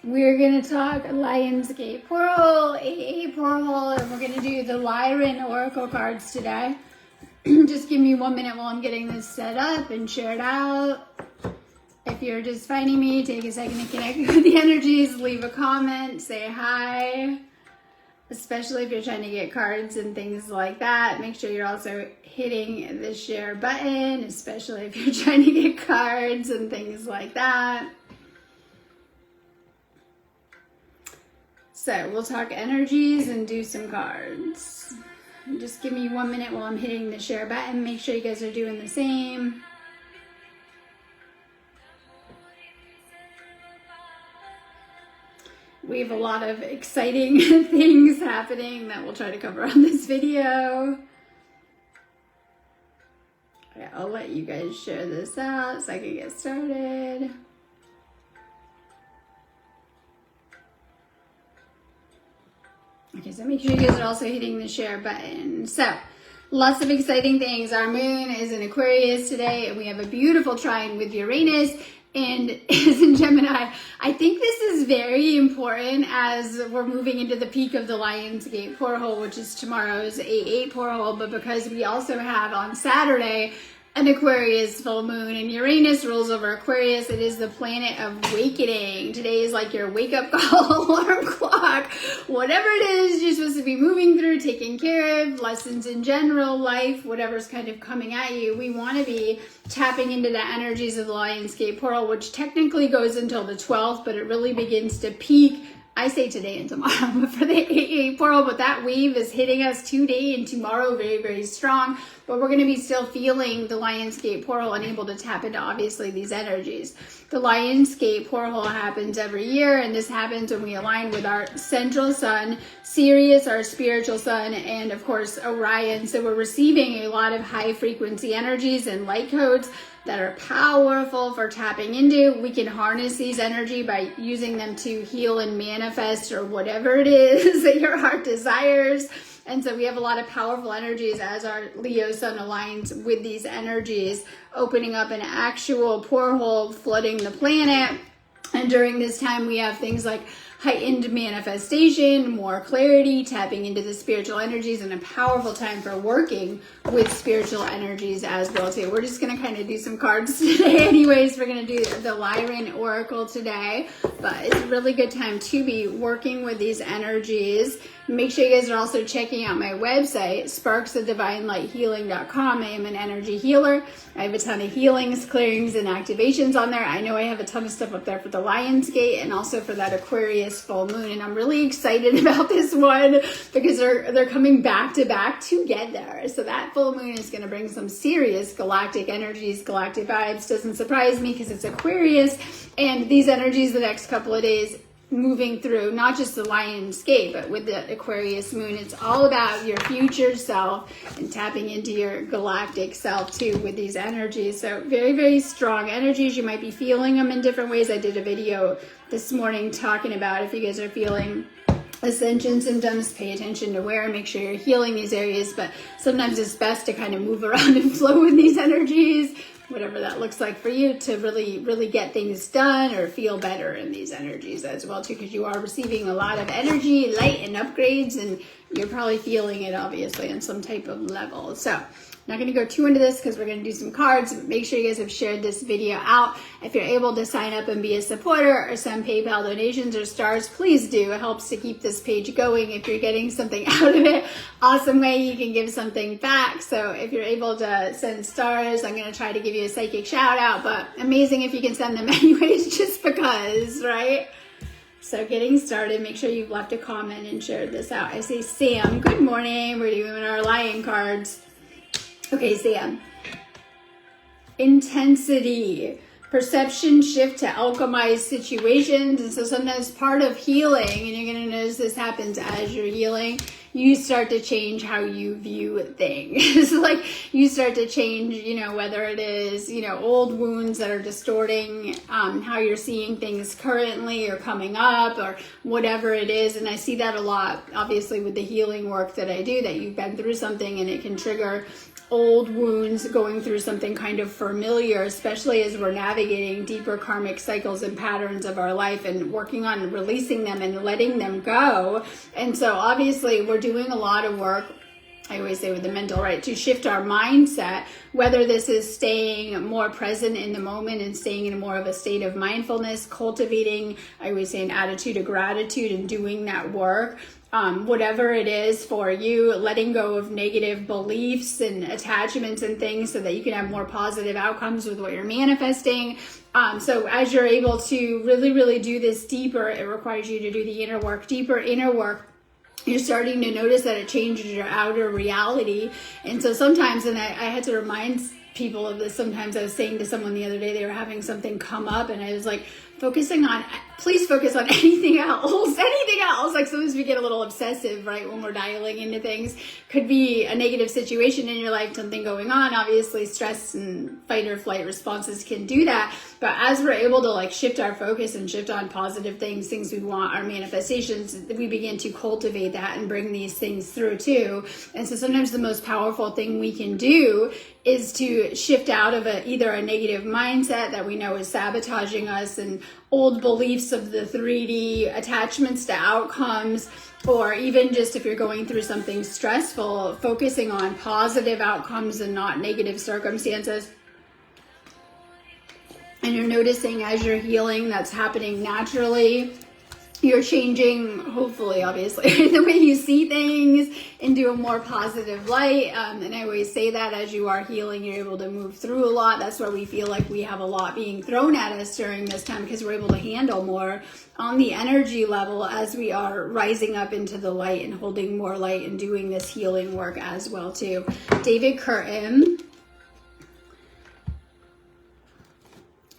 We're going to talk Lionsgate Portal, AA Portal, and we're going to do the Lyran Oracle cards today. Just give me 1 minute while I'm getting this set up and shared out. If you're just finding me, take a second to connect with the energies, leave a comment, say hi. Especially if you're trying to get cards and things like that. Make sure you're also hitting the share button, especially if you're trying to get cards and things like that. So we'll talk energies and do some cards. Just give me 1 minute while I'm hitting the share button. Make sure you guys are doing the same. We have a lot of exciting things happening that we'll try to cover on this video. Okay, I'll let you guys share this out so I can get started. Okay, so make sure you guys are also hitting the share button. So, lots of exciting things. Our moon is in Aquarius today, and we have a beautiful trine with Uranus and is in Gemini. I think this is very important as we're moving into the peak of the Lionsgate portal, which is tomorrow's 8/8 portal, but because we also have on Saturday an Aquarius full moon, and Uranus rules over Aquarius. It is the planet of awakening. Today is like your wake-up call, alarm clock, whatever it is you're supposed to be moving through, taking care of, lessons in general, life, whatever's kind of coming at you. We want to be tapping into the energies of the Lionsgate portal, which technically goes until the 12th, but it really begins to peak, I say today and tomorrow, for the 8/8 portal, but that wave is hitting us today and tomorrow very, very strong. But we're going to be still feeling the Lionsgate portal and able to tap into, obviously, these energies. The Lionsgate portal happens every year, and this happens when we align with our central sun, Sirius, our spiritual sun, and, of course, Orion. So we're receiving a lot of high-frequency energies and light codes that are powerful for tapping into. We can harness these energy by using them to heal and manifest, or whatever it is that your heart desires. And so we have a lot of powerful energies as our Leo sun aligns with these energies, opening up an actual portal, flooding the planet. And during this time, we have things like heightened manifestation, more clarity, tapping into the spiritual energies, and a powerful time for working with spiritual energies as well too. We're just going to kind of do some cards today anyways. We're going to do the Lyran Oracle today, but it's a really good time to be working with these energies. Make sure you guys are also checking out my website, sparksofdivinelighealing.com. I am an energy healer. I have a ton of healings, clearings, and activations on there. I know I have a ton of stuff up there for the Lionsgate and also for that Aquarius full moon. And I'm really excited about this one because they're coming back to back together. So that full moon is going to bring some serious galactic energies, galactic vibes. Doesn't surprise me because it's Aquarius. And these energies the next couple of days moving through not just the Lionsgate, but with the Aquarius moon, it's all about your future self and tapping into your galactic self too with these energies. So very, very strong energies. You might be feeling them in different ways. I did a video this morning talking about if you guys are feeling Ascension symptoms, pay attention to where, make sure you're healing these areas, but sometimes it's best to kind of move around and flow with these energies, whatever that looks like for you, to really, really get things done or feel better in these energies as well too, because you are receiving a lot of energy, light, and upgrades, and you're probably feeling it obviously on some type of level. So I'm not going to go too into this because we're going to do some cards. Make sure you guys have shared this video out. If you're able to sign up and be a supporter or send PayPal donations or stars, please do. It helps to keep this page going. If you're getting something out of it, awesome way you can give something back. So if you're able to send stars, I'm going to try to give you a psychic shout out, but amazing if you can send them anyways, just because, right? So getting started, make sure you've left a comment and shared this out. I say, Sam, good morning. We're doing our lion cards. Okay, Sam. Intensity. Perception shift to alchemize situations. And so sometimes part of healing, and you're going to notice this happens as you're healing, you start to change how you view things. Like you start to change, whether it is, old wounds that are distorting how you're seeing things currently or coming up or whatever it is. And I see that a lot, obviously, with the healing work that I do, that you've been through something and it can trigger old wounds, going through something kind of familiar, especially as we're navigating deeper karmic cycles and patterns of our life and working on releasing them and letting them go. And so obviously we're doing a lot of work, I always say with the mental, right, to shift our mindset, whether this is staying more present in the moment and staying in more of a state of mindfulness, cultivating, I always say, an attitude of gratitude and doing that work. Whatever it is for you, letting go of negative beliefs and attachments and things so that you can have more positive outcomes with what you're manifesting. So as you're able to really, really do this deeper, it requires you to do the inner work, deeper inner work. You're starting to notice that it changes your outer reality. And so sometimes, and I had to remind people of this, sometimes I was saying to someone the other day, they were having something come up and I was like, please focus on anything else. Like sometimes we get a little obsessive, right? When we're dialing into things, could be a negative situation in your life, something going on. Obviously stress and fight or flight responses can do that. But as we're able to like shift our focus and shift on positive things we want, our manifestations, we begin to cultivate that and bring these things through too. And so sometimes the most powerful thing we can do is to shift out of either a negative mindset that we know is sabotaging us and old beliefs of the 3D, attachments to outcomes, or even just if you're going through something stressful, focusing on positive outcomes and not negative circumstances. And you're noticing as you're healing, that's happening naturally. You're changing, hopefully, obviously, the way you see things into a more positive light. And I always say that as you are healing, you're able to move through a lot. That's why we feel like we have a lot being thrown at us during this time, because we're able to handle more on the energy level as we are rising up into the light and holding more light and doing this healing work as well, too. David Curtin.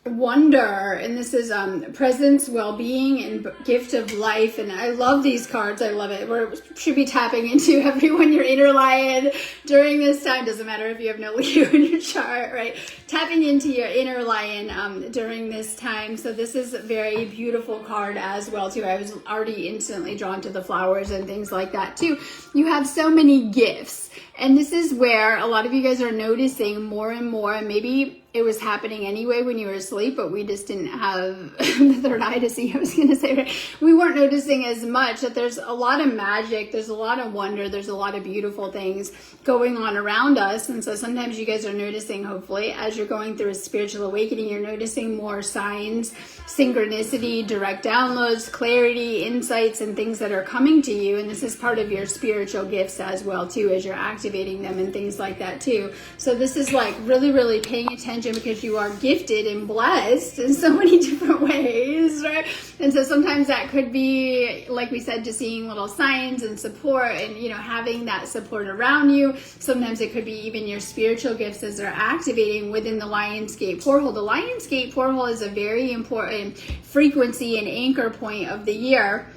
Wonder, and this is presence, well-being, and gift of life. And I love these cards. I love it. We should be tapping into everyone your inner lion during this time. Doesn't matter if you have no Leo in your chart, right? Tapping into your inner lion during this time. So this is a very beautiful card as well too. I was already instantly drawn to the flowers and things like that too. You have so many gifts, and this is where a lot of you guys are noticing more and more, and maybe it was happening anyway when you were asleep, but we just didn't have the third eye to see. I was going to say, right? We weren't noticing as much that there's a lot of magic, there's a lot of wonder, there's a lot of beautiful things going on around us. And so sometimes you guys are noticing, hopefully, as you're going through a spiritual awakening, you're noticing more signs, synchronicity, direct downloads, clarity, insights, and things that are coming to you. And this is part of your spiritual gifts as well, too, as you're activating them and things like that, too. So this is like really, really paying attention, because you are gifted and blessed in so many different ways, right? And so sometimes that could be, like we said, just seeing little signs and support and, having that support around you. Sometimes it could be even your spiritual gifts as they're activating within the Lionsgate portal. The Lionsgate portal is a very important frequency and anchor point of the year.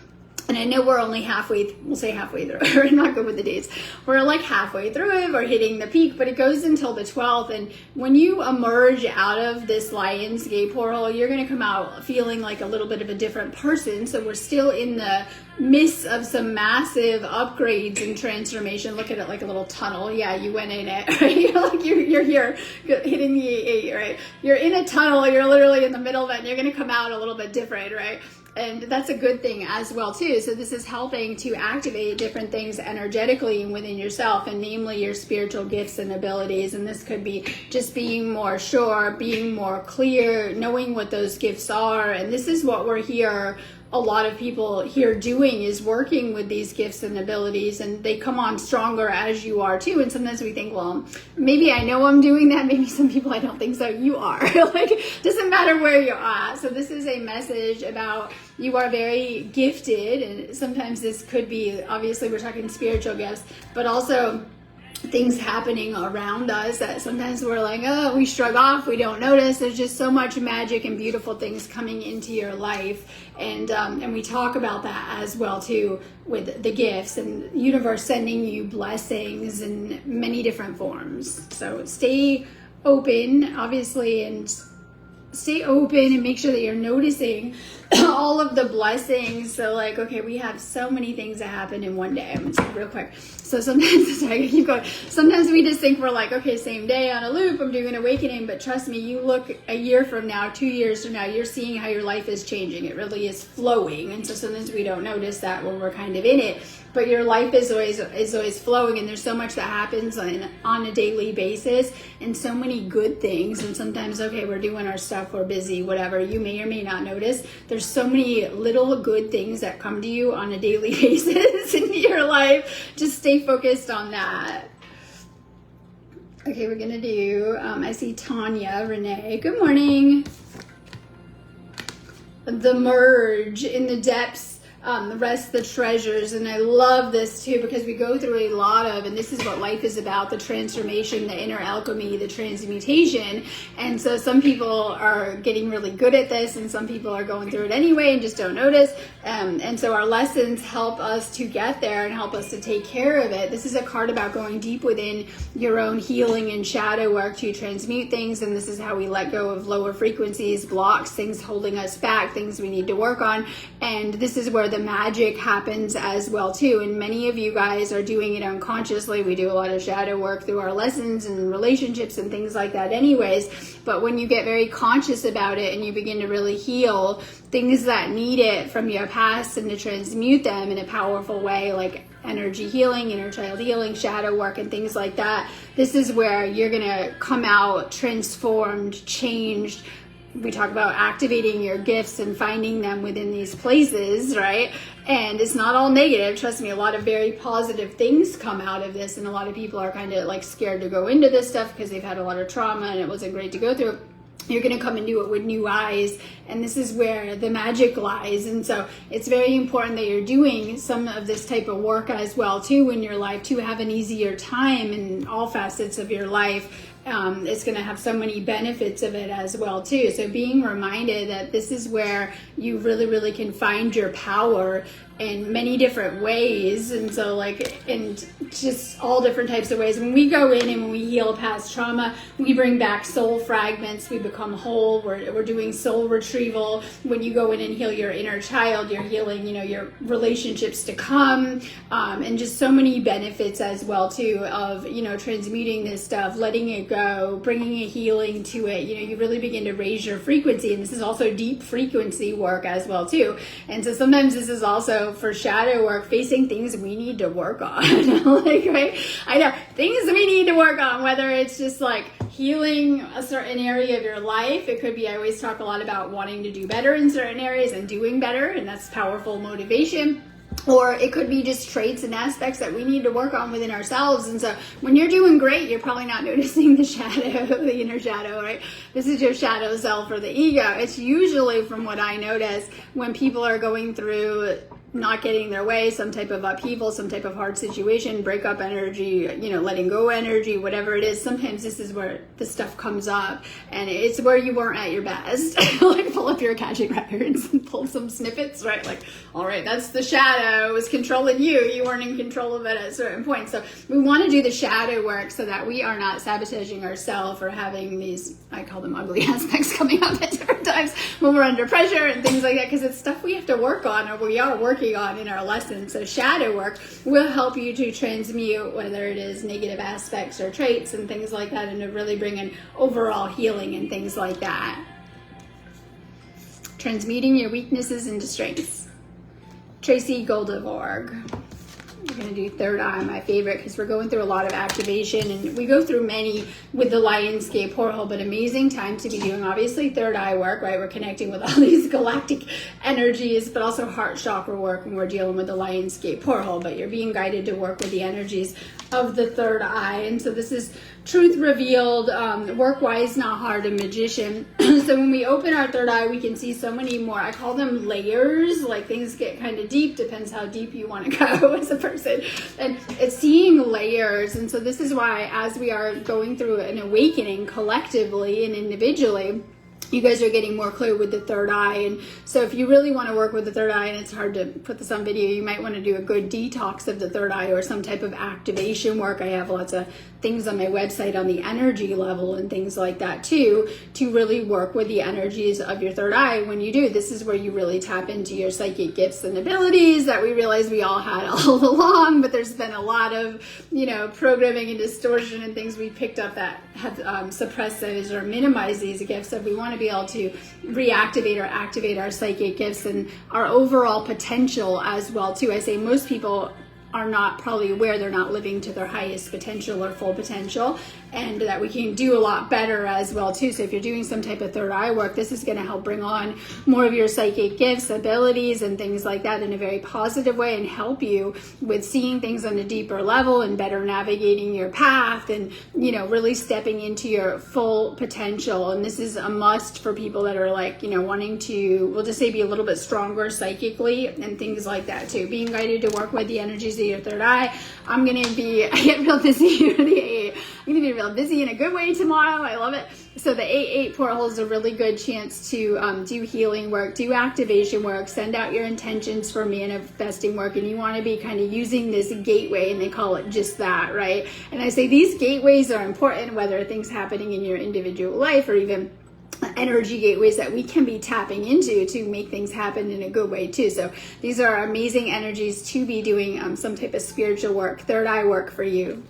And I know we're only we'll say halfway through. We're not good with the dates. We're like halfway through it. We're hitting the peak, but it goes until the 12th. And when you emerge out of this Lionsgate portal, you're going to come out feeling like a little bit of a different person. So we're still in the midst of some massive upgrades and transformation. Look at it like a little tunnel. Yeah, you went in it, right? You're here hitting the 8, right? You're in a tunnel. You're literally in the middle of it, and you're going to come out a little bit different, right? And that's a good thing as well too. So this is helping to activate different things energetically within yourself, and namely your spiritual gifts and abilities. And this could be just being more sure, being more clear, knowing what those gifts are. And this is what we're here, a lot of people here doing, is working with these gifts and abilities, and they come on stronger as you are too. And sometimes we think, well, maybe I know I'm doing that. Maybe some people, I don't think so. You are. Like, doesn't matter where you're at. So this is a message about you are very gifted, and sometimes this could be, obviously we're talking spiritual gifts, but also things happening around us that sometimes we're like, oh, we shrug off, we don't notice. There's just so much magic and beautiful things coming into your life, and we talk about that as well too, with the gifts and the universe sending you blessings in many different forms. So stay open, obviously, and stay open and make sure that you're noticing all of the blessings. So like, okay, we have so many things that happen in one day. I'm gonna say real quick. So sometimes, sorry, I keep going. Sometimes we just think we're like, okay, same day on a loop, I'm doing awakening, but trust me, you look a year from now, 2 years from now, you're seeing how your life is changing. It really is flowing. And so sometimes we don't notice that when we're kind of in it, but your life is always flowing, and there's so much that happens on a daily basis, and so many good things. And sometimes, okay, we're doing our stuff, we're busy, whatever, you may or may not notice. There's so many little good things that come to you on a daily basis in your life. Just stay focused on that. Okay, we're gonna do, I see Tanya, Renee, good morning. The merge in the depths, the rest, the treasures. And I love this too, because we go through a lot of, and this is what life is about, the transformation, the inner alchemy, the transmutation. And so some people are getting really good at this, and some people are going through it anyway and just don't notice. And so our lessons help us to get there and help us to take care of it. This is a card about going deep within your own healing and shadow work to transmute things. And this is how we let go of lower frequencies, blocks, things holding us back, things we need to work on. And this is where the magic happens as well too. And many of you guys are doing it unconsciously. We do a lot of shadow work through our lessons and relationships and things like that anyways. But when you get very conscious about it and you begin to really heal things that need it from your past and to transmute them in a powerful way, like energy healing, inner child healing, shadow work, and things like that, this is where you're gonna come out transformed, changed. We talk about activating your gifts and finding them within these places, right? And it's not all negative. Trust me, a lot of very positive things come out of this, and a lot of people are kind of like scared to go into this stuff because they've had a lot of trauma and it wasn't great to go through. You're going to come and do it with new eyes, and this is where the magic lies. And so it's very important that you're doing some of this type of work as well too in your life, to have an easier time in all facets of your life. It's going to have so many benefits of it as well too. So being reminded that this is where you really can find your power in many different ways. And so like, and just all different types of ways. When we go in and when we heal past trauma, we bring back soul fragments, we become whole. We're doing soul retrieval. When you go in and heal your inner child, you're healing, you know, your relationships to come, and just so many benefits as well too of, you know, transmuting this stuff, letting it go, bringing a healing to it. You know, you really begin to raise your frequency, and this is also deep frequency work as well too. And so sometimes this is also for shadow work, facing things we need to work on. Like, right? I know things we need to work on, whether it's just like healing a certain area of your life. It could be, I always talk a lot about wanting to do better in certain areas and doing better, and that's powerful motivation. Or it could be just traits and aspects that we need to work on within ourselves. And so when you're doing great, you're probably not noticing the shadow, the inner shadow, right? This is your shadow self or the ego. It's usually, from what I notice, when people are going through not getting their way, some type of upheaval, some type of hard situation, breakup energy, you know, letting go energy, whatever it is, sometimes this is where the stuff comes up, and it's where you weren't at your best. Like pull up your Akashic records and pull some snippets, right? Like, all right, that's the shadow. It was controlling you. You weren't in control of it at a certain point. So we want to do the shadow work so that we are not sabotaging ourselves or having these, I call them ugly aspects, coming up at different times when we're under pressure and things like that, because it's stuff we have to work on, or we are working on in our lessons. So shadow work will help you to transmute, whether it is negative aspects or traits and things like that, and to really bring an overall healing and things like that. Transmuting your weaknesses into strengths. Tracy Goldivorg. We're going to do third eye, my favorite, because we're going through a lot of activation, and we go through many with the Lionscape portal, but amazing time to be doing obviously third eye work, right? We're connecting with all these galactic energies, but also heart chakra work when we're dealing with the Lionscape portal, but you're being guided to work with the energies of the third eye. And so this is truth revealed, work-wise, not hard, a magician. So when we open our third eye, we can see so many more, I call them layers, like things get kind of deep, depends how deep you want to go as a person. And it's seeing layers. And so this is why, as we are going through an awakening collectively and individually, you guys are getting more clear with the third eye. And so if you really want to work with the third eye, and it's hard to put this on video, you might want to do a good detox of the third eye or some type of activation work. I have lots of things on my website on the energy level and things like that too, to really work with the energies of your third eye. When you do, this is where you really tap into your psychic gifts and abilities that we realize we all had all along, but there's been a lot of, you know, programming and distortion and things we picked up that have suppressed those or minimized these gifts. So we want to be able to reactivate or activate our psychic gifts and our overall potential as well too. I say most people are not probably aware they're not living to their highest potential or full potential, and that we can do a lot better as well too. So if you're doing some type of third eye work, this is going to help bring on more of your psychic gifts, abilities, and things like that in a very positive way, and help you with seeing things on a deeper level and better navigating your path, and, you know, really stepping into your full potential. And this is a must for people that are like, you know, wanting to, we'll just say, be a little bit stronger psychically and things like that too. Being guided to work with the energies of your third eye. I get real busy with the 8. I'm going to be real busy in a good way tomorrow. I love it. So the 8-8 portal is a really good chance to do healing work, do activation work, send out your intentions for manifesting work. And you want to be kind of using this gateway, and they call it just that, right? And I say these gateways are important, whether things happening in your individual life or even energy gateways that we can be tapping into to make things happen in a good way too. So these are amazing energies to be doing some type of spiritual work, third eye work for you.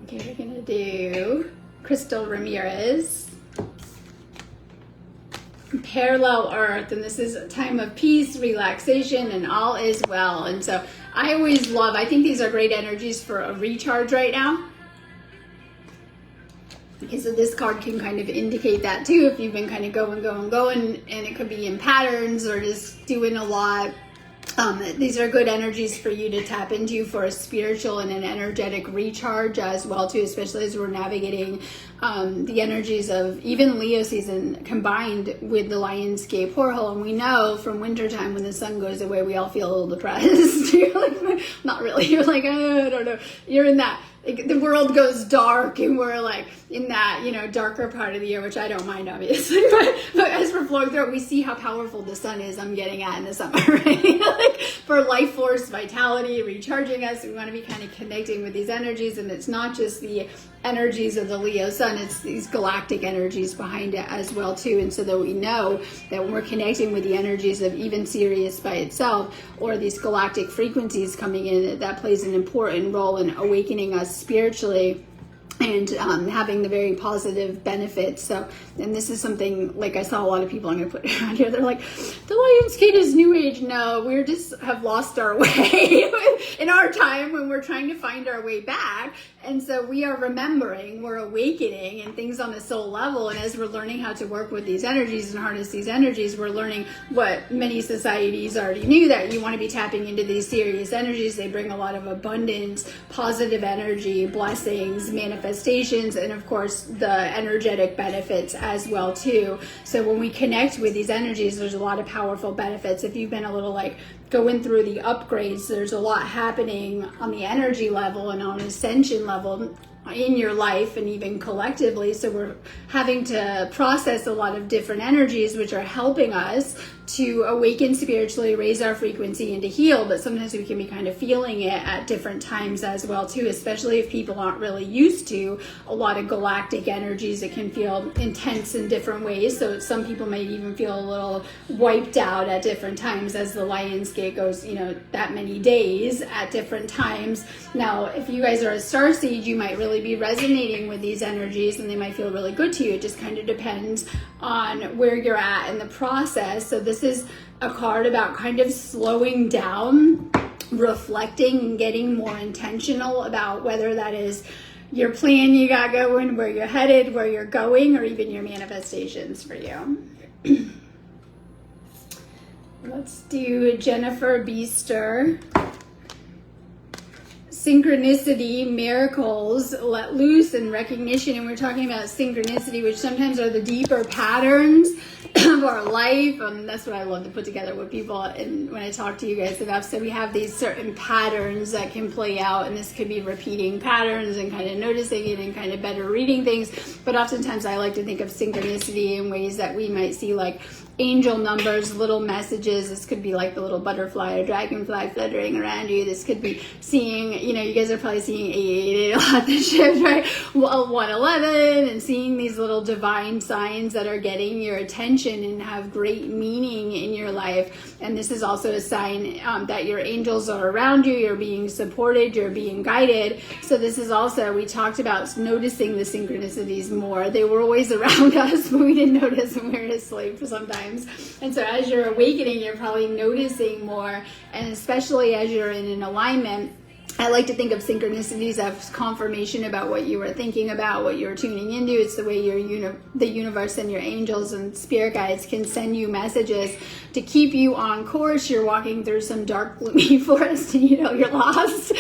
Okay, we're gonna do Crystal Ramirez, Parallel Earth, and this is a time of peace, relaxation, and all is well. And so I always love, I think these are great energies for a recharge right now. Okay, so this card can kind of indicate that too, if you've been kind of going, and it could be in patterns or just doing a lot. These are good energies for you to tap into for a spiritual and an energetic recharge as well too, especially as we're navigating the energies of even Leo season combined with the Lionsgate portal. And we know from wintertime when the sun goes away, we all feel a little depressed. You're like, not really. You're like, oh, I don't know. You're in that, like, the world goes dark, and we're like in that, you know, darker part of the year, which I don't mind obviously, but as we're flowing through it, we see how powerful the sun is. I'm getting at in the summer, right? Like for life force, vitality, recharging us. We want to be kind of connecting with these energies, and it's not just the energies of the Leo sun, it's these galactic energies behind it as well too. And so that we know that when we're connecting with the energies of even Sirius by itself, or these galactic frequencies coming in, that plays an important role in awakening us spiritually and having the very positive benefits. So, and this is something, like I saw a lot of people, I'm going to put around here, they're like, the Lionsgate is new age. No, we're just have lost our way in our time when we're trying to find our way back. And so we are remembering, we're awakening, and things on a soul level. And as we're learning how to work with these energies and harness these energies, we're learning what many societies already knew, that you want to be tapping into these serious energies. They bring a lot of abundance, positive energy, blessings, manifestations, and of course the energetic benefits as well too. So when we connect with these energies, there's a lot of powerful benefits. If you've been a little like going through the upgrades, there's a lot happening on the energy level and on ascension level in your life and even collectively. So we're having to process a lot of different energies, which are helping us to awaken spiritually, raise our frequency, and to heal. But sometimes we can be kind of feeling it at different times as well too, especially if people aren't really used to a lot of galactic energies. It can feel intense in different ways. So some people might even feel a little wiped out at different times as the Lionsgate goes, you know, that many days at different times. Now, if you guys are a starseed, you might really be resonating with these energies, and they might feel really good to you. It just kind of depends on where you're at in the process. So this is a card about kind of slowing down, reflecting, and getting more intentional about whether that is your plan you got going, where you're headed, where you're going, or even your manifestations for you. Let's do Jennifer Beester. synchronicity, miracles let loose, and recognition. And we're talking about synchronicity, which sometimes are the deeper patterns of our life. That's what I love to put together with people and when I talk to you guys about. So we have these certain patterns that can play out, and this could be repeating patterns and kind of noticing it and kind of better reading things. But oftentimes I like to think of synchronicity in ways that we might see like angel numbers, little messages. This could be like the little butterfly or dragonfly fluttering around you. This could be seeing, you guys are probably seeing 888 a lot this shift, right? 111, and seeing these little divine signs that are getting your attention and have great meaning in your life. And this is also a sign that your angels are around you, you're being supported, you're being guided. So this is also, we talked about noticing the synchronicities more. They were always around us, but we didn't notice when we were asleep sometimes. And so as you're awakening, you're probably noticing more, and especially as you're in an alignment. I like to think of synchronicities as confirmation about what you were thinking about, what you're tuning into. It's the way the universe and your angels and spirit guides can send you messages to keep you on course. You're walking through some dark, gloomy forest and you're lost.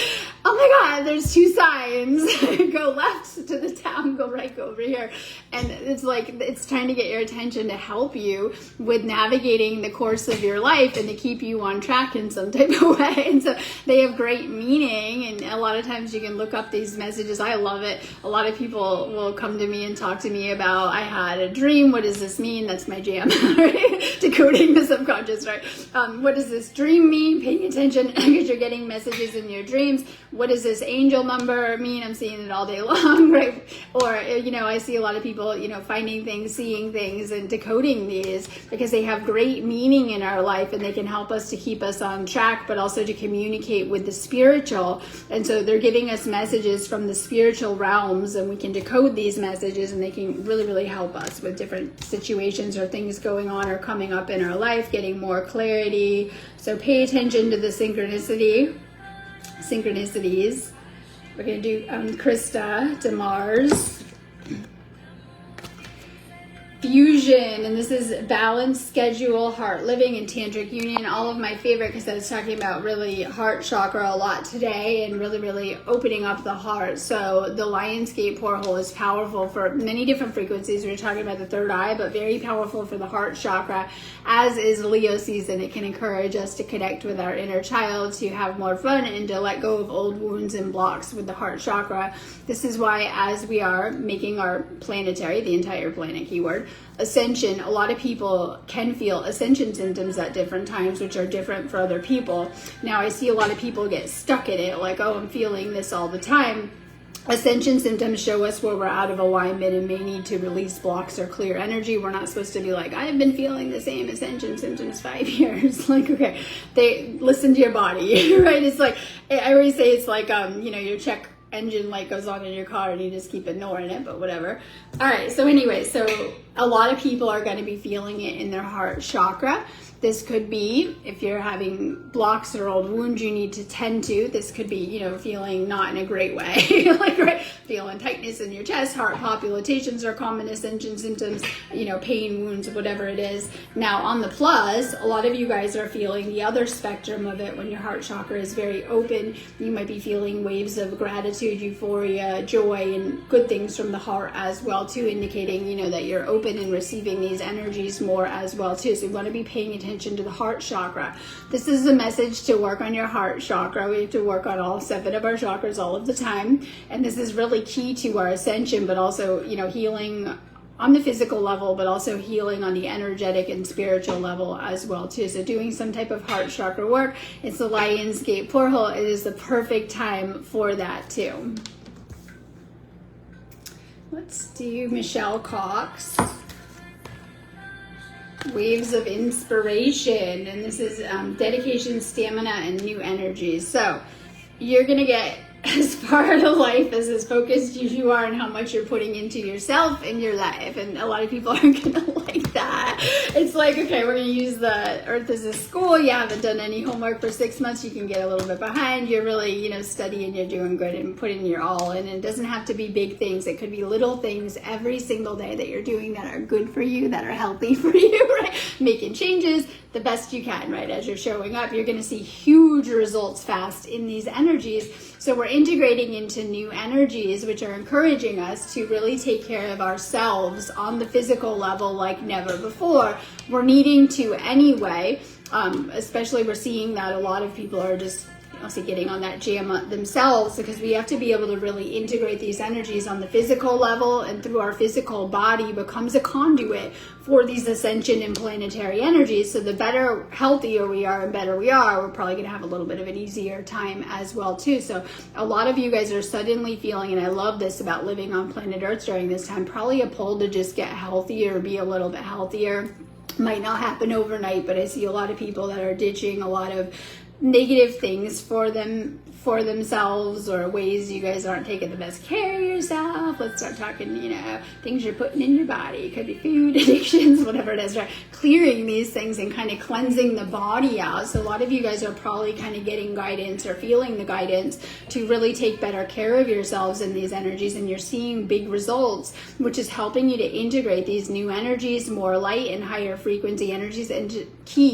Oh my God, there's 2 signs. Go left to the town, go right, go over here. And it's like, it's trying to get your attention to help you with navigating the course of your life and to keep you on track in some type of way. And so they have great meaning. And a lot of times you can look up these messages. I love it. A lot of people will come to me and talk to me about, I had a dream. What does this mean? That's my jam, right? Decoding the subconscious, right? What does this dream mean? Paying attention because you're getting messages in your dreams. What does this angel number mean? I'm seeing it all day long, right? Or, I see a lot of people, finding things, seeing things, and decoding these because they have great meaning in our life, and they can help us to keep us on track, but also to communicate with the spiritual. And so they're giving us messages from the spiritual realms, and we can decode these messages, and they can really, really help us with different situations or things going on or coming up in our life, getting more clarity. So pay attention to the synchronicities. We're going to do Krista to Mars. Fusion, and this is balance, schedule, heart living, and tantric union. All of my favorite, because I was talking about really heart chakra a lot today and really, really opening up the heart. So the Lion's Gate portal is powerful for many different frequencies. We were talking about the third eye, but very powerful for the heart chakra, as is Leo season. It can encourage us to connect with our inner child, to have more fun, and to let go of old wounds and blocks with the heart chakra. This is why, as we are making our planetary, the entire planet keyword, Ascension, a lot of people can feel ascension symptoms at different times, which are different for other people. Now, I see a lot of people get stuck in it, like, oh, I'm feeling this all the time. Ascension symptoms show us where we're out of alignment and may need to release blocks or clear energy. We're not supposed to be like, I've been feeling the same ascension symptoms 5 years. Like, okay, they listen to your body, right? It's like, I always say it's like, your check engine light goes on in your car and you just keep ignoring it, but whatever. All right, so anyway, so a lot of people are going to be feeling it in their heart chakra. This could be, if you're having blocks or old wounds you need to tend to, this could be, feeling not in a great way, like, right, feeling tightness in your chest, heart palpitations are common ascension symptoms, pain, wounds, whatever it is. Now, on the plus, a lot of you guys are feeling the other spectrum of it when your heart chakra is very open. You might be feeling waves of gratitude, euphoria, joy, and good things from the heart as well, too, indicating, that you're open and receiving these energies more as well, too. So you want to be paying attention to the heart chakra. This is a message to work on your heart chakra. We have to work on all 7 of our chakras all of the time. And this is really key to our ascension, but also, healing on the physical level, but also healing on the energetic and spiritual level as well, too. So doing some type of heart chakra work. It's the Lion's Gate portal. It is the perfect time for that, too. Let's do Michelle Cox. Waves of inspiration, and this is dedication, stamina, and new energies. So you're gonna get as far in life as focused as you are and how much you're putting into yourself and your life. And a lot of people aren't gonna like that. It's like, okay, we're gonna use the earth as a school. You haven't done any homework for 6 months, you can get a little bit behind. You're really, studying, you're doing good and putting your all in. And it doesn't have to be big things. It could be little things every single day that you're doing that are good for you, that are healthy for you, right? Making changes, the best you can, right? As you're showing up, you're going to see huge results fast in these energies. So we're integrating into new energies, which are encouraging us to really take care of ourselves on the physical level like never before. We're needing to anyway, especially we're seeing that a lot of people are just also getting on that jam themselves, because we have to be able to really integrate these energies on the physical level, and through our physical body becomes a conduit for these ascension and planetary energies. So the better, healthier we are and better we are, we're probably going to have a little bit of an easier time as well too. So a lot of you guys are suddenly feeling, and I love this about living on planet Earth during this time, probably a pull to just get healthier, be a little bit healthier. Might not happen overnight, but I see a lot of people that are ditching a lot of negative things for themselves, or ways you guys aren't taking the best care of yourself. Let's start talking, things you're putting in your body. It could be food addictions, whatever it is, right? Clearing these things and kind of cleansing the body out. So a lot of you guys are probably kind of getting guidance or feeling the guidance to really take better care of yourselves in these energies, and you're seeing big results, which is helping you to integrate these new energies, more light and higher frequency energies, and to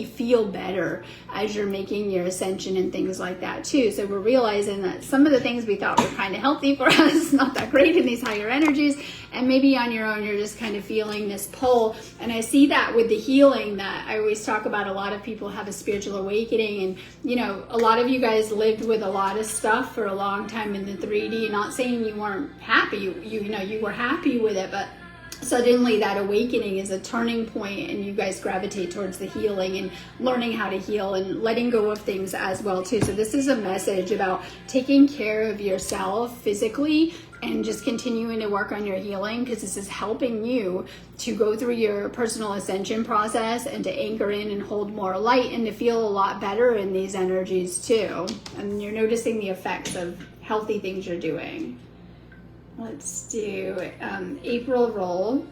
feel better as you're making your ascension and things like that too. So we're realizing that some of the things we thought were kind of healthy for us, not that great in these higher energies, and maybe on your own you're just kind of feeling this pull. And I see that with the healing that I always talk about. A lot of people have a spiritual awakening, and a lot of you guys lived with a lot of stuff for a long time in the 3D. Not saying you weren't happy, you were happy with it, but suddenly that awakening is a turning point, and you guys gravitate towards the healing and learning how to heal and letting go of things as well too. So this is a message about taking care of yourself physically and just continuing to work on your healing, because this is helping you to go through your personal ascension process and to anchor in and hold more light and to feel a lot better in these energies too. And you're noticing the effects of healthy things you're doing. Let's do April roll.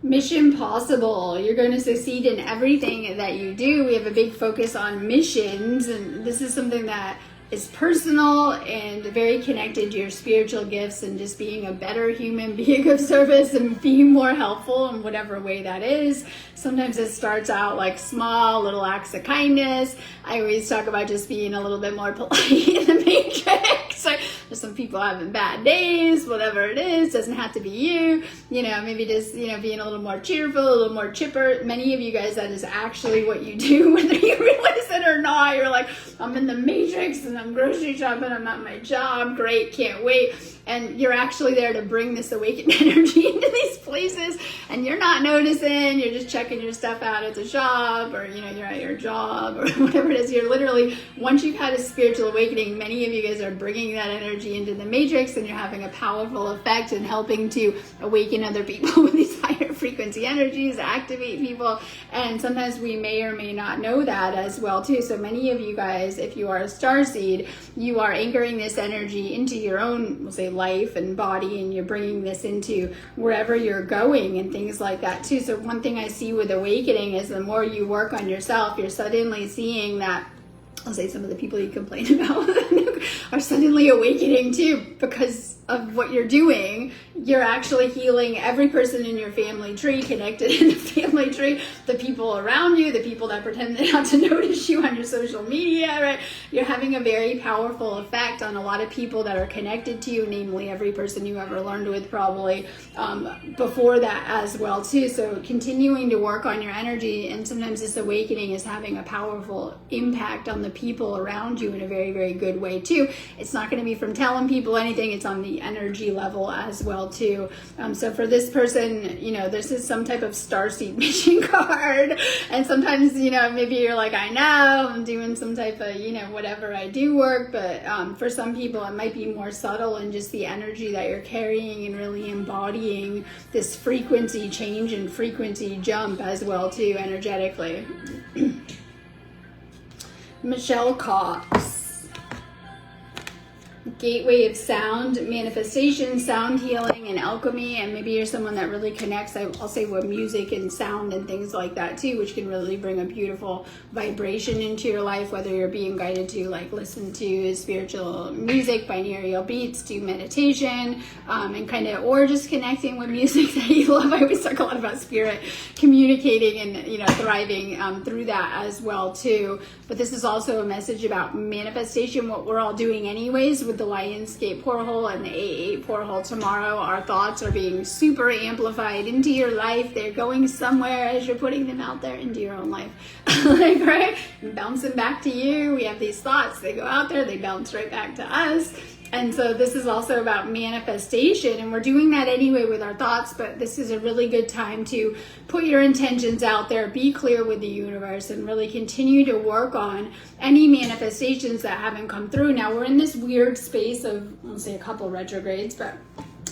Mission possible. You're going to succeed in everything that you do. We have a big focus on missions, and this is something that is personal and very connected to your spiritual gifts and just being a better human, being of service and being more helpful in whatever way that is. Sometimes it starts out like small little acts of kindness. I always talk about just being a little bit more polite in the matrix. There's some people having bad days, whatever it is, doesn't have to be you. Maybe just, being a little more cheerful, a little more chipper. Many of you guys, that is actually what you do, whether you realize it or not. You're like, I'm in the matrix and I'm grocery shopping, I'm at my job, great, can't wait. And you're actually there to bring this awakened energy into these places, and you're not noticing. You're just checking your stuff out at the shop, or you're at your job, or whatever it is. You're literally, once you've had a spiritual awakening, many of you guys are bringing that energy into the matrix, and you're having a powerful effect and helping to awaken other people with these higher frequency energies, activate people. And sometimes we may or may not know that as well too. So many of you guys, if you are a starseed, you are anchoring this energy into your own, we'll say, life and body, and you're bringing this into wherever you're going and things like that too. So one thing I see with awakening is the more you work on yourself, you're suddenly seeing that, I'll say, some of the people you complain about are suddenly awakening too, because of what you're doing. You're actually healing every person in your family tree, connected in the family tree, the people around you, the people that pretend not to notice you on your social media, right? You're having a very powerful effect on a lot of people that are connected to you, namely every person you ever learned with probably before that as well too. So continuing to work on your energy, and sometimes this awakening is having a powerful impact on the people around you in a very, very good way too. It's not going to be from telling people anything, it's on the energy level as well too. So for this person, this is some type of starseed mission card, and sometimes maybe you're like, I know I'm doing some type of whatever I do work, but for some people it might be more subtle, and just the energy that you're carrying and really embodying this frequency change and frequency jump as well too, energetically. Michelle Cox. gateway of sound manifestation, sound healing, and alchemy. And maybe you're someone that really connects, I'll say, with music and sound and things like that too, which can really bring a beautiful vibration into your life, whether you're being guided to like listen to spiritual music, binaural beats, do meditation, and kind of, or just connecting with music that you love. I always talk a lot about spirit communicating and, you know, thriving through that as well too. But this is also a message about manifestation, what we're all doing anyways with the Lionsgate portal and the A8 portal tomorrow. Our thoughts are being super amplified into your life. They're going somewhere as you're putting them out there into your own life. Like, right? And bouncing back to you. We have these thoughts, they go out there, they bounce right back to us. And so this is also about manifestation, and we're doing that anyway with our thoughts, but this is a really good time to put your intentions out there, be clear with the universe, and really continue to work on any manifestations that haven't come through. Now, we're in this weird space of, I'll say a couple retrogrades, but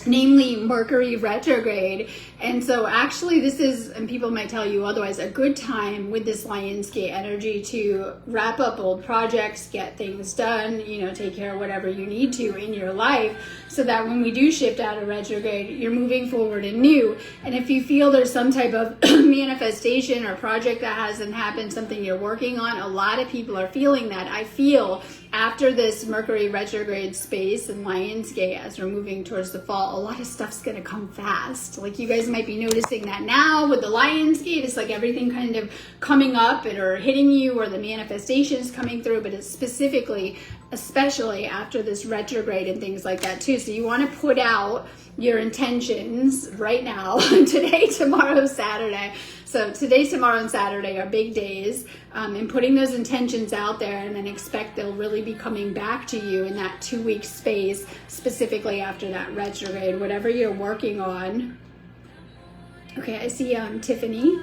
namely Mercury retrograde. And so actually this is, and people might tell you otherwise, a good time with this Lionsgate energy to wrap up old projects, get things done, you know, take care of whatever you need to in your life, so that when we do shift out of retrograde, you're moving forward and new. And if you feel there's some type of manifestation or project that hasn't happened, something you're working on, a lot of people are feeling that. I feel after this Mercury retrograde space and Lionsgate, as we're moving towards the fall, a lot of stuff's going to come fast. Like, you guys might be noticing that now with the Lionsgate. It's like everything kind of coming up or hitting you, or the manifestations coming through, but it's specifically, especially after this retrograde and things like that too. So you want to put out your intentions right now, today, tomorrow, Saturday. So today, tomorrow, and Saturday are big days, and putting those intentions out there, and then expect they'll really be coming back to you in that 2-week space, specifically after that retrograde, whatever you're working on. Okay, I see Tiffany.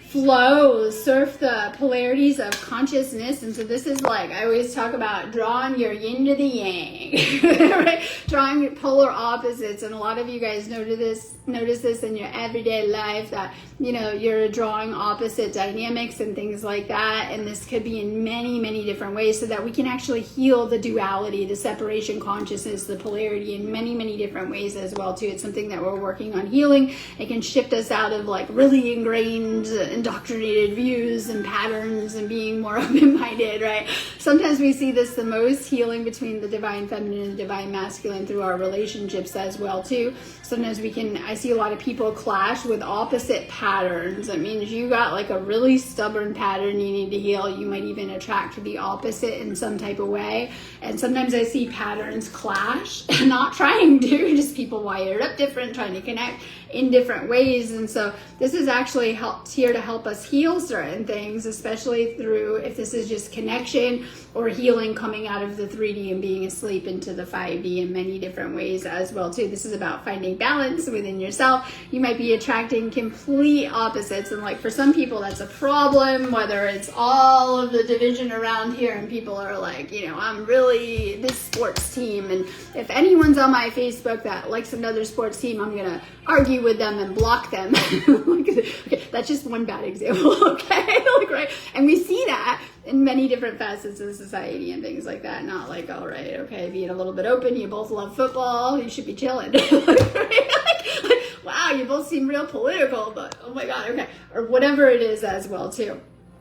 Flow, surf the polarities of consciousness. And so this is like, I always talk about drawing your yin to the yang, right? Drawing polar opposites. And a lot of you guys notice this in your everyday life, that, you know, you're drawing opposite dynamics and things like that. And this could be in many, many different ways, so that we can actually heal the duality, the separation consciousness, the polarity in many, many different ways as well too. It's something that we're working on healing. It can shift us out of like really ingrained, indoctrinated views and patterns, and being more open-minded, right? Sometimes we see this the most, healing between the divine feminine and divine masculine through our relationships as well too. Sometimes I see a lot of people clash with opposite patterns. That means you got like a really stubborn pattern you need to heal. You might even attract the opposite in some type of way. And sometimes I see patterns clash, not trying to, just people wired up different, trying to connect in different ways. And so this is actually here to help us heal certain things, especially through, if this is just connection or healing coming out of the 3D and being asleep into the 5D in many different ways as well too. This is about finding balance within yourself. You might be attracting complete opposites, and like for some people that's a problem, whether it's all of the division around here and people are like, you know, I'm really this sports team, and if anyone's on my Facebook that likes another sports team, I'm gonna argue with them and block them. Okay, that's just one bad example, okay? Like, right? And we see that in many different facets of society and things like that. Not like, all right, okay, being a little bit open, you both love football, you should be chilling. like, wow, you both seem real political, but oh my God, okay. Or whatever it is as well too.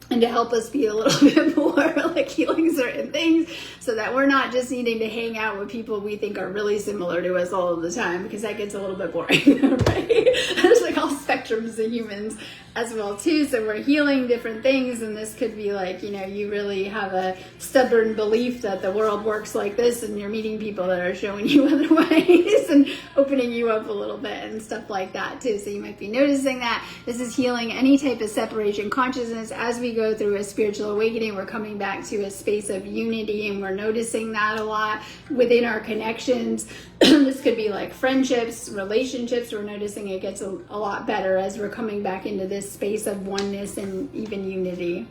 And to help us be a little bit more like healing certain things, so that we're not just needing to hang out with people we think are really similar to us all of the time, because that gets a little bit boring, right? There's like all spectrums of humans as well too. So we're healing different things, and this could be like, you know, you really have a stubborn belief that the world works like this, and you're meeting people that are showing you other ways and opening you up a little bit and stuff like that too. So you might be noticing that this is healing any type of separation consciousness. As we go through a spiritual awakening, we're coming back to a space of unity, and we're noticing that a lot within our connections. This could be like friendships, relationships. We're noticing it gets a lot better as we're coming back into this space of oneness and even unity.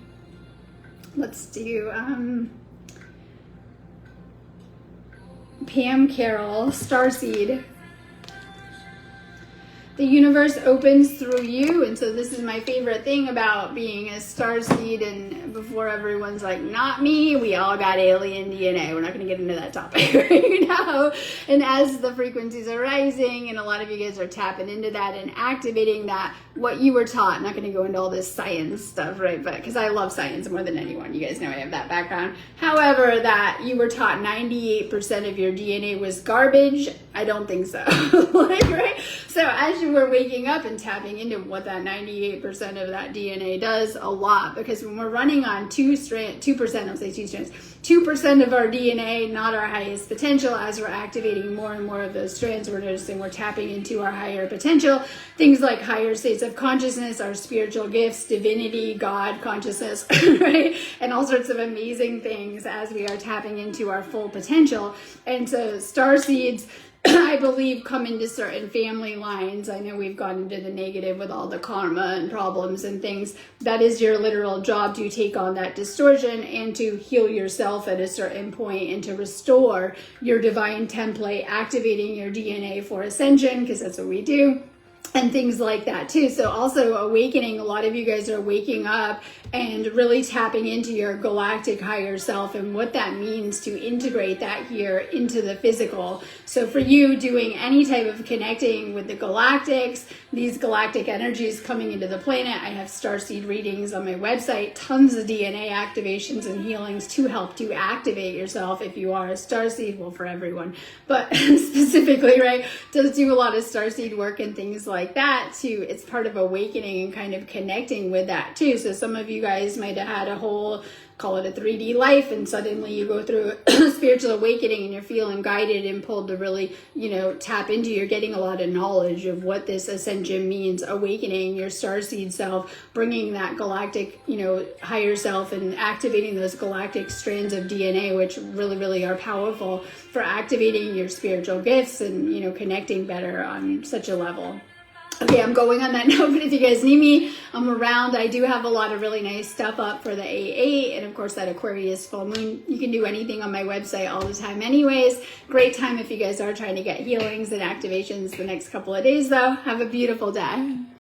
Let's do Pam Carroll, Starseed. the universe opens through you. And so this is my favorite thing about being a starseed. And before everyone's like, not me, we all got alien DNA. We're not going to get into that topic right now. And as the frequencies are rising, and a lot of you guys are tapping into that and activating that, what you were taught, I'm not going to go into all this science stuff, right? But because I love science more than anyone, you guys know I have that background. However, that you were taught 98% of your DNA was garbage. I don't think so. Like, right? So as you were waking up and tapping into what that 98% of that DNA does, a lot, because when we're running on 2%, I'll say 2 strands, 2% of our DNA, not our highest potential, as we're activating more and more of those strands, we're noticing we're tapping into our higher potential, things like higher states of consciousness, our spiritual gifts, divinity, God consciousness, right? And all sorts of amazing things as we are tapping into our full potential. And so starseeds, I believe, come into certain family lines. I know we've gone into the negative with all the karma and problems and things. That is your literal job, to take on that distortion and to heal yourself at a certain point and to restore your divine template, activating your DNA for ascension, because that's what we do. And things like that too. So also awakening, a lot of you guys are waking up and really tapping into your galactic higher self and what that means to integrate that here into the physical. So for you, doing any type of connecting with the galactics, these galactic energies coming into the planet, I have starseed readings on my website, tons of DNA activations and healings to help to activate yourself if you are a starseed, well, for everyone, but specifically, right, does do a lot of starseed work and things like that too. It's part of awakening and kind of connecting with that too. So some of you guys might have had a whole, call it a 3D life, and suddenly you go through a spiritual awakening and you're feeling guided and pulled to really, tap into, you're getting a lot of knowledge of what this ascension means, awakening your starseed self, bringing that galactic, higher self and activating those galactic strands of DNA, which really, really are powerful for activating your spiritual gifts and, connecting better on such a level. Okay, I'm going on that note, but if you guys need me, I'm around. I do have a lot of really nice stuff up for the A8, and of course that Aquarius full moon. You can do anything on my website all the time anyways. Great time if you guys are trying to get healings and activations the next couple of days though. Have a beautiful day.